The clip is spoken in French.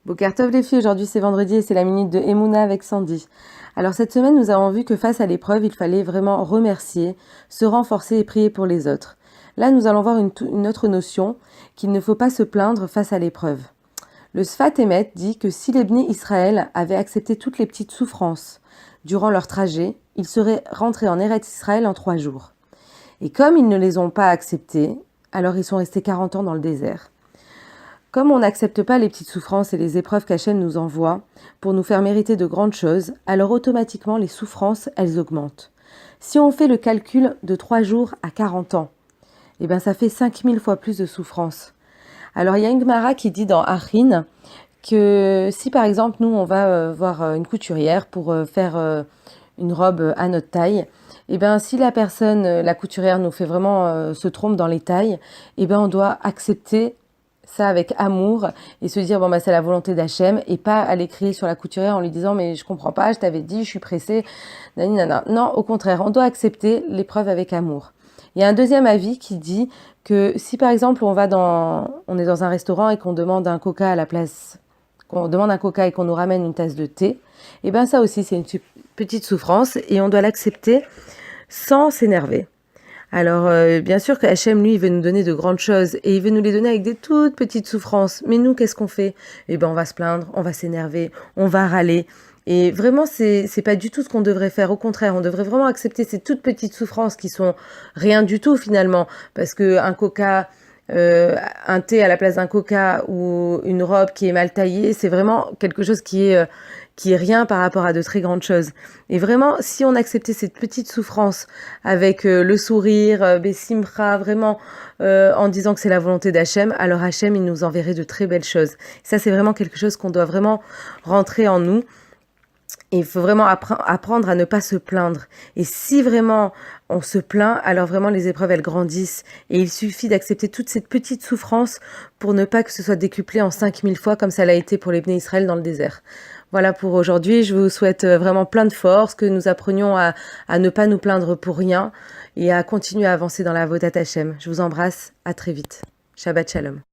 Boker Tov les filles, aujourd'hui c'est vendredi et c'est la minute de Emouna avec Sandy. Alors cette semaine nous avons vu que face à l'épreuve il fallait vraiment remercier, se renforcer et prier pour les autres. Là nous allons voir une autre notion, qu'il ne faut pas se plaindre face à l'épreuve. Le Sfat Emet dit que si les Bnei Israël avaient accepté toutes les petites souffrances durant leur trajet, ils seraient rentrés en Eretz Israël en 3 jours. Et comme ils ne les ont pas acceptés, alors ils sont restés 40 ans dans le désert. Comme on n'accepte pas les petites souffrances et les épreuves qu'Hachem nous envoie pour nous faire mériter de grandes choses, alors automatiquement les souffrances, elles augmentent. Si on fait le calcul de 3 jours à 40 ans, eh ben ça fait 5000 fois plus de souffrances. Alors il y a une Gemara qui dit dans Achin que si par exemple nous on va voir une couturière pour faire une robe à notre taille, et ben si la personne, la couturière nous fait vraiment se trompe dans les tailles, et ben on doit accepter ça avec amour et se dire bon bah c'est la volonté d'Hachem et pas aller crier sur la couturière en lui disant mais je comprends pas, je t'avais dit, je suis pressée, nani nana. Non, au contraire, on doit accepter l'épreuve avec amour. Il y a un deuxième avis qui dit que si par exemple on est dans un restaurant et qu'on demande un coca à la place, qu'on demande un coca et qu'on nous ramène une tasse de thé, et ben ça aussi c'est une petite souffrance et on doit l'accepter sans s'énerver. Alors, bien sûr que Hachem, lui, il veut nous donner de grandes choses et il veut nous les donner avec des toutes petites souffrances. Mais nous, qu'est-ce qu'on fait? Eh ben, on va se plaindre, on va s'énerver, on va râler. Et vraiment, c'est pas du tout ce qu'on devrait faire. Au contraire, on devrait vraiment accepter ces toutes petites souffrances qui sont rien du tout finalement. Parce que un coca, un thé à la place d'un coca ou une robe qui est mal taillée, c'est vraiment quelque chose qui est rien par rapport à de très grandes choses. Et vraiment, si on acceptait cette petite souffrance avec le sourire, Bessimra, vraiment en disant que c'est la volonté d'Hachem, alors Hachem, il nous enverrait de très belles choses. Ça, c'est vraiment quelque chose qu'on doit vraiment rentrer en nous. Et il faut vraiment apprendre à ne pas se plaindre. Et si vraiment on se plaint, alors vraiment les épreuves, elles grandissent. Et il suffit d'accepter toute cette petite souffrance pour ne pas que ce soit décuplé en 5000 fois comme ça l'a été pour les Bnei Israël dans le désert. Voilà pour aujourd'hui. Je vous souhaite vraiment plein de force, que nous apprenions à ne pas nous plaindre pour rien et à continuer à avancer dans la Avodat Hashem. Je vous embrasse. À très vite. Shabbat Shalom.